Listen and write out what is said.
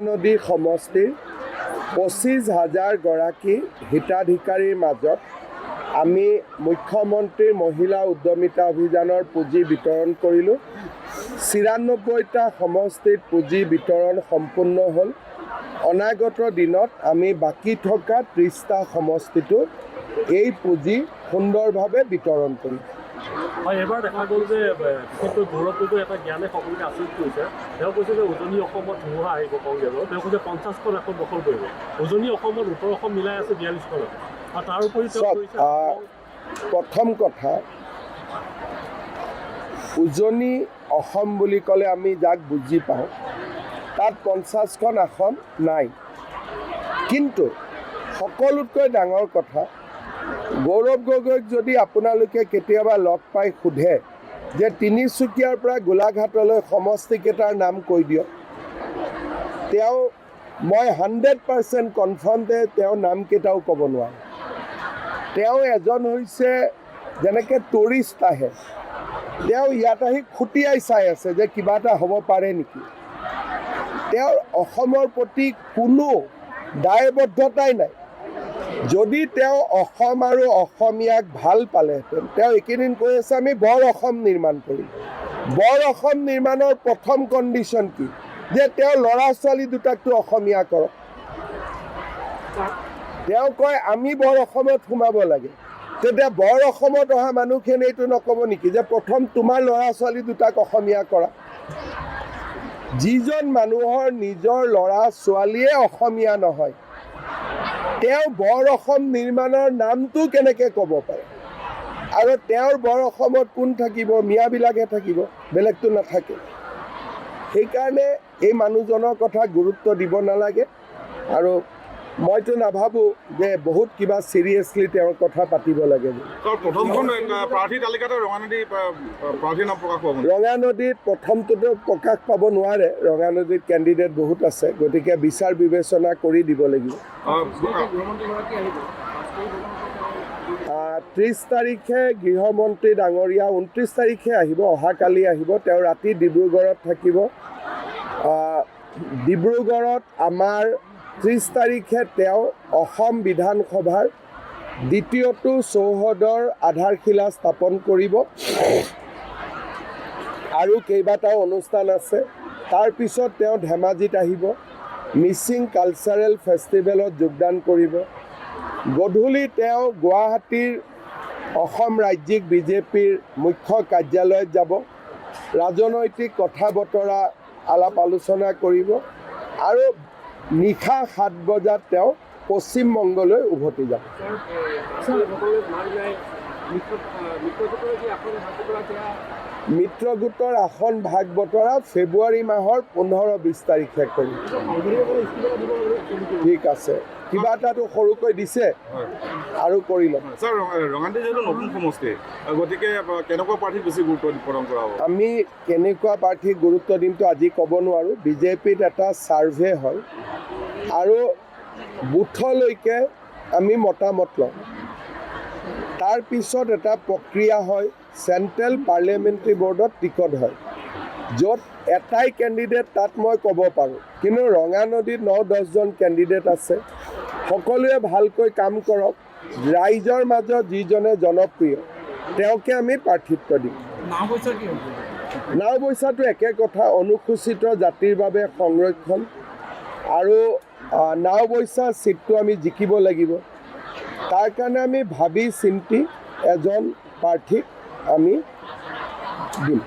নদী সমষ্টিৰ 25,000 গৰাকী হিতাধিকাৰীৰ মাজত আমি মুখ্যমন্ত্ৰীৰ মহিলা উদ্যমিতা অভিযানৰ পুঁজি বিতৰণ কৰিলোঁ। 94টা সমষ্টিত পুঁজি বিতৰণ সম্পূৰ্ণ হ'ল। অনাগত দিনত আমি বাকী থকা 30টা সমষ্টিটো এই পুঁজি সুন্দৰভাৱে বিতৰণ কৰিম। হয়, এবাৰ দেখা গ'ল যে বিশেষকৈ গৌৰৱটো এটা জ্ঞানে সকলোকে আচৰিত কৰিছে। তেওঁ কৈছে যে উজনি অসমত ধুমুহা আহিব কংগ্ৰেছৰ। তেওঁ কৈছে 50খন আসন দখল কৰিব। উজনি অসমত উত্তৰ অসম মিলাই আছে 42খন আসন। আৰু তাৰ উপৰি প্ৰথম কথা, উজনি অসম বুলি ক'লে আমি যাক বুজি পাওঁ, তাত 50খন আসন নাই। কিন্তু সকলোতকৈ ডাঙৰ কথা, গৌৰৱ গগৈক যদি আপোনালোকে কেতিয়াবা লগ পাই সোধে যে তিনিচুকীয়াৰ পৰা গোলাঘাটলৈ সমষ্টিকেইটাৰ নাম কৈ দিয়ক, মই 100% কনফাৰ্ম যে তেওঁ নামকেইটাও ক'ব নোৱাৰে। তেওঁ এজন হৈছে যেনেকৈ টুৰিষ্ট আহে, তেওঁ ইয়াত আহি খুটিয়াই চাই আছে যে কিবা এটা হ'ব পাৰে নেকি। তেওঁৰ অসমৰ প্ৰতি কোনো দায়বদ্ধতাই নাই। যদি তেওঁ অসম আৰু অসমীয়াক ভাল পালেহেঁতেন, তেওঁ এইকেইদিন কৈ আছে আমি বৰ অসম নিৰ্মাণ কৰিম। বৰ অসম নিৰ্মাণৰ প্ৰথম কণ্ডিশ্যন কি? যে তেওঁ ল'ৰা ছোৱালী দুটাকটো অসমীয়া কৰক। তেওঁ কয় আমি বৰ অসমত সোমাব লাগে। তেতিয়া বৰ অসমত অহা মানুহখিনি এইটো নক'ব নেকি যে প্ৰথম তোমাৰ ল'ৰা ছোৱালী দুটাক অসমীয়া কৰা? যিজন মানুহৰ নিজৰ ল'ৰা ছোৱালীয়ে অসমীয়া নহয়, তেওঁ বৰ অসম নিৰ্মাণৰ নামটো কেনেকৈ ক'ব পাৰে? আৰু তেওঁৰ বৰ অসমত কোন থাকিব? মিয়াবিলাকহে থাকিব, বেলেগটো নাথাকে। সেইকাৰণে এই মানুহজনৰ কথা গুৰুত্ব দিব নালাগে। আৰু মইতো নাভাবোঁ যে বহুত কিবা চিৰিয়াছলি তেওঁৰ কথা পাতিব লাগে। ৰঙা নদীত প্ৰথমটোতো প্ৰকাশ পাব নোৱাৰে। ৰঙা নদীত কেণ্ডিডেট বহুত আছে, গতিকে বিচাৰ বিবেচনা কৰি দিব লাগিব। 30 তাৰিখে গৃহমন্ত্ৰী ডাঙৰীয়া 29 তাৰিখে আহিব, অহাকালি আহিব। তেওঁ ৰাতি ডিব্ৰুগড়ত থাকিব। ডিব্ৰুগড়ত আমাৰ 30 তাৰিখে তেওঁ অসম বিধানসভাৰ দ্বিতীয়টো চৌহদৰ আধাৰশিলা স্থাপন কৰিব। আৰু কেইবাটাও অনুষ্ঠান আছে। তাৰপিছত তেওঁ ধেমাজিত আহিব, মিচিং কালচাৰেল ফেষ্টিভেলত যোগদান কৰিব। গধূলি তেওঁ গুৱাহাটীৰ অসম ৰাজ্যিক বিজেপিৰ মুখ্য কাৰ্যালয়ত যাব, ৰাজনৈতিক কথা বতৰা আলাপ আলোচনা কৰিব। আৰু নিশা 7 বজাত তেওঁ পশ্চিমবংগলৈ উভতি যাব। মিত্ৰগোটৰ আসন ভাগ বতৰা ফেব্ৰুৱাৰী মাহৰ 15-20 তাৰিখে কৰিম। ঠিক আছে, কিবা এটাতো সৰুকৈ দিছে আৰু কৰি ল'ম। আমি কেনেকুৱা প্ৰাৰ্থীক গুৰুত্ব দিমটো আজি ক'ব নোৱাৰোঁ। বিজেপিত এটা ছাৰ্ভে হয় আৰু বুথলৈকে আমি মতামত লওঁ। তাৰপিছত এটা প্ৰক্ৰিয়া হয়, চেণ্ট্ৰেল পাৰ্লিয়ামেণ্টাৰী বৰ্ডত টিকট হয়, য'ত এটাই কেণ্ডিডেট তাত মই ক'ব পাৰোঁ। কিন্তু ৰঙা নদীত 9-10 জন কেণ্ডিডেট আছে। সকলোৱে ভালকৈ কাম কৰক। ৰাইজৰ মাজত যিজনে জনপ্ৰিয় তেওঁকে আমি প্ৰাৰ্থিত্ব দিম। নাওবৈচাটো একে কথা, অনুসূচিত জাতিৰ বাবে সংৰক্ষণ। আৰু নাওবৈচা চিটটো আমি জিকিব লাগিব। তাৰ কাৰণে আমি ভাবি চিন্তি এজন প্ৰাৰ্থীক আমি দিম।